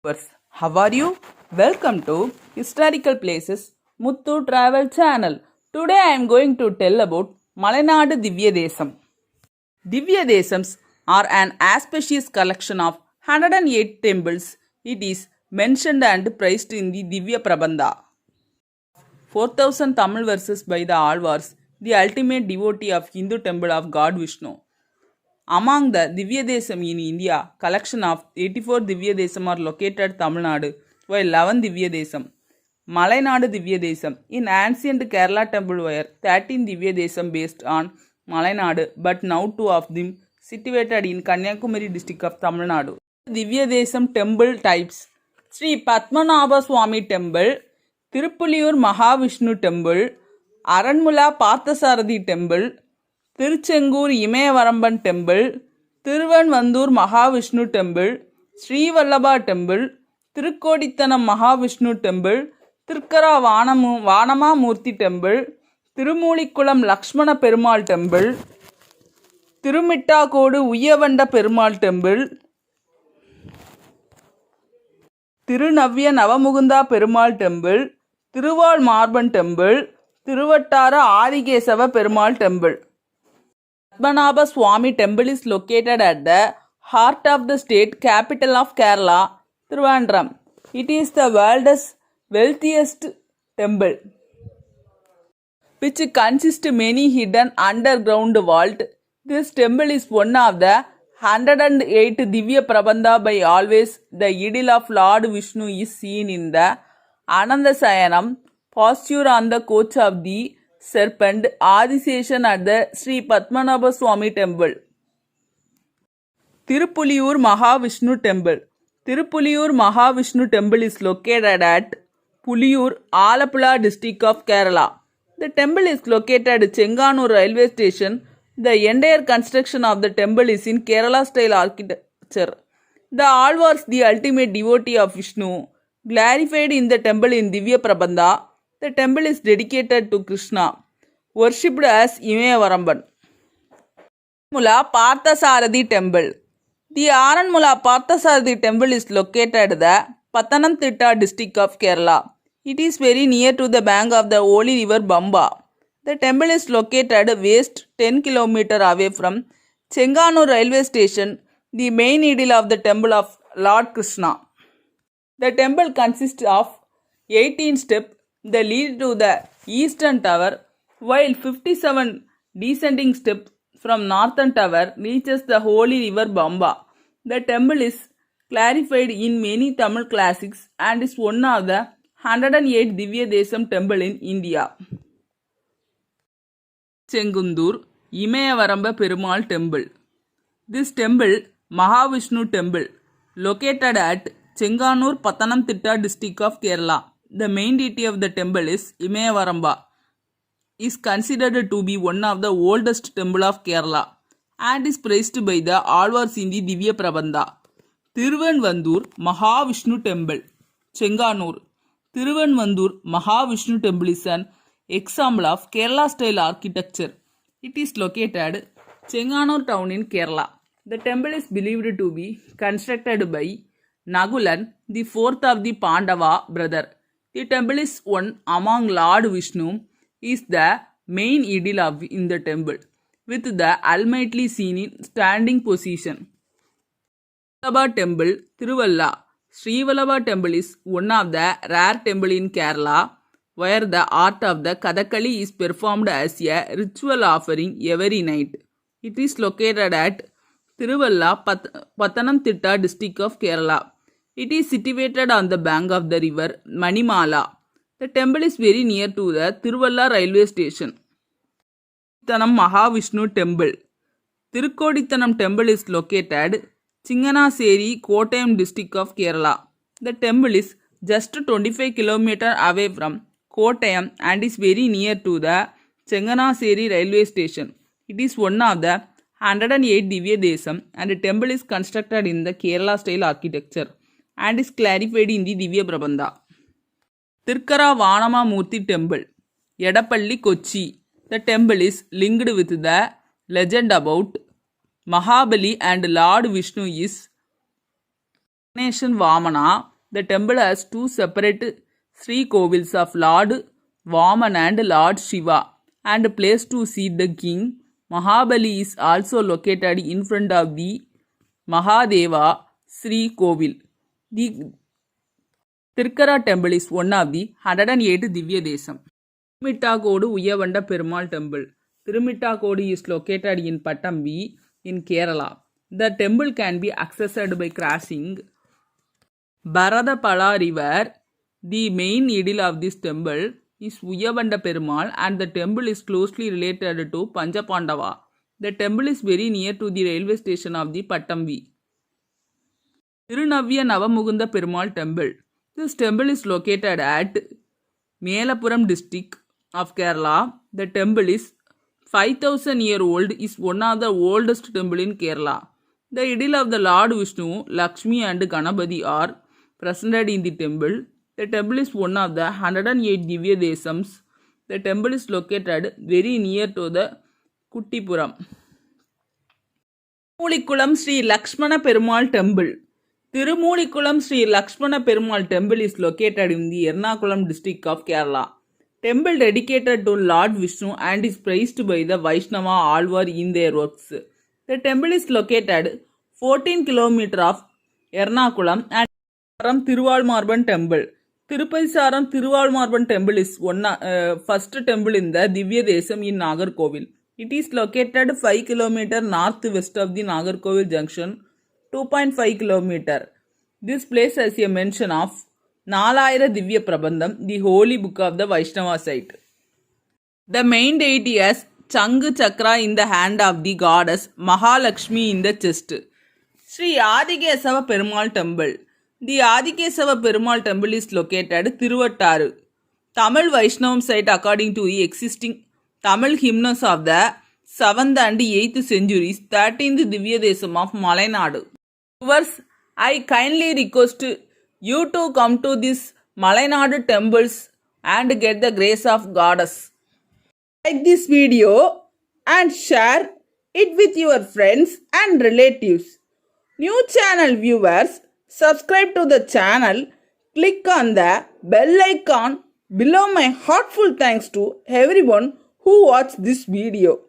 Viewers, how are you? Welcome to Historical Places Muthu Travel Channel. Today I am going to tell about Malenadu Divya Desam. Divya Desams are an auspicious collection of 108 temples. It is mentioned and praised in the Divya Prabandha. 4,000 Tamil verses by the Alvars, the ultimate devotee of Hindu temple of God Vishnu. Among the Divya Desam in India, collection of 84 Divya Desam are located in Tamil Nadu, while 11 Divya Desam. Malenadu Divya Desam. In ancient Kerala temple were 13 Divya Desam based on Malenadu, but now 2 of them situated in Kanyakumari district of Tamil Nadu. Divya Desam temple types: Sri Padmanabha Swami Temple, Tirupuliyur Mahavishnu Temple, Aranmula Parthasarathi Temple, Tiruchengur Imayavaramban Temple, Thiruvanvandur Mahavishnu Temple, Sri Vallabha Temple, Tirukodithanam Mahavishnu Temple, Tirukara Vanama Murthy Temple, Tirumulikulam Lakshmana Perumal Temple, Tirumittakodu Uyavanda Perumal Temple, Tirunavya Navamugunda Perumal Temple, Tiruval Marban Temple, Tiruvattara Adikesava Perumal Temple. Padmanabha Swami Temple is located at the heart of the state capital of Kerala, Trivandrum. It is the world's wealthiest temple, which consists many hidden underground vault. This temple is one of the 108 Divya Prabandha by always. The idol of Lord Vishnu is seen in the Anandasayanam posture on the couch of the serpent Adiseshan at the Sri Padmanabha Swami Temple. Tirupuliyur Mahavishnu Temple. Tirupuliyur Mahavishnu Temple is located at Puliyur, Alappuzha district of Kerala. The temple is located at Chenganur railway station. The entire construction of the temple is in Kerala style architecture. The Alvars, the ultimate devotee of Vishnu, glorified in the temple in Divya Prabandha. The temple is dedicated to Krishna, worshipped as Imayavaramban. Aranmula Parthasarathi Temple. The Aranmula Parthasarathi Temple is located at the Pathanamthitta district of Kerala. It is very near to the bank of the holy river Bamba. The temple is located west 10 km away from Chenganur railway station, the main idol of the temple of Lord Krishna. The temple consists of 18 steps that lead to the eastern tower, while 57 descending steps from northern tower reaches the holy river Bamba. The temple is clarified in many Tamil classics and is one of the 108 Divya Desam temple in India. Chengundur Imayavaramba Perumal Temple. This temple, Mahavishnu Temple, located at Chenganur Pathanamthitta district of Kerala. The main deity of the temple is Imayavaramba. Is considered to be one of the oldest temple of Kerala and is praised by the Alvars in the Divya Prabandha. Thiruvanvandur Mahavishnu Temple, Chenganur. Thiruvanvandur Mahavishnu Temple is an example of Kerala style architecture. It is located Chenganur town in Kerala. The temple is believed to be constructed by Nagulan, the fourth of the Pandava brother. The temple is one among Lord Vishnu, is the main idol of in the temple, with the Almighty seen in standing position. Vallabha Temple, Tiruvalla. Sri Vallabha Temple is one of the rare temple in Kerala, where the art of the Kathakali is performed as a ritual offering every night. It is located at Tiruvalla, Pathanamthitta district of Kerala. It is situated on the bank of the river Manimala. The temple is very near to the Tiruvalla railway station. Tirukkodithanam Mahavishnu Temple. Tirukodithanam Temple is located Chinganaseri, Kottayam district of Kerala. The temple is just 25 km away from Kottayam and is very near to the Chinganaseri railway station. It is one of the 108 Divya Desam and the temple is constructed in the Kerala style architecture and is clarified in the Divya Prabandha. Tirukara Vanama Murthy Temple, Edapalli, Kochi. The temple is linked with the legend about Mahabali and Lord Vishnu is Nation Vamana The temple has two separate Sri Kovils of Lord Vaman and Lord Shiva and a place to seat the king. Mahabali is also located in front of the Mahadeva Sri Kovil. The Tirkara temple is one of the 108 Divya Desam. Thirumittakodu Uyavanda Perumal temple. Thirumittakodu is located in Pattambi in Kerala. The temple can be accessed by crossing Bharadapala river. The main idol of this temple is Uyavanda Perumal and the temple is closely related to Panchapandava. The temple is very near to the railway station of the Pattambi. Tirunavya Navamugunda Perumal temple. This temple is located at Melapuram district of Kerala. The temple is 5000 year old, is one of the oldest temple in Kerala. The idol of the Lord Vishnu, Lakshmi and Ganapati are presented in the temple. The temple is one of the 108 Divya Desams. The temple is located very near to the Kuttipuram. Tirumulikulam Sri Lakshmana Perumal temple. Tirumulikulam Sri Lakshmana Perumal temple is located in the Ernakulam district of Kerala. Temple dedicated to Lord Vishnu and is praised by the Vaishnava Alvar in their works. The temple is located 14 km of Ernakulam and Thirupasaram Thiruvalmarban temple. Thirupasaram Thiruvalmarban temple is first temple in the Divya Desam in Nagarkovil. It is located 5 km northwest of the Nagarkovil junction, 2.5 km. This place has a mention of Nalayira Divya Prabandham, the holy book of the Vaishnava site. The main deity has Changu Chakra in the hand of the goddess, Mahalakshmi in the chest. Sri Adikesava Perumal temple. The Adikesava Perumal temple is located Thiruvattaru, Tamil Vaishnavam site according to the existing Tamil hymns of the 7th and 8th centuries, 13th Divya Desam of Malaynadu. Viewers, I kindly request you to come to these Malaynadu temples and get the grace of goddess. Like this video and share it with your friends and relatives. New channel viewers, subscribe to the channel, click on the bell icon below. My heartful thanks to everyone who watched this video.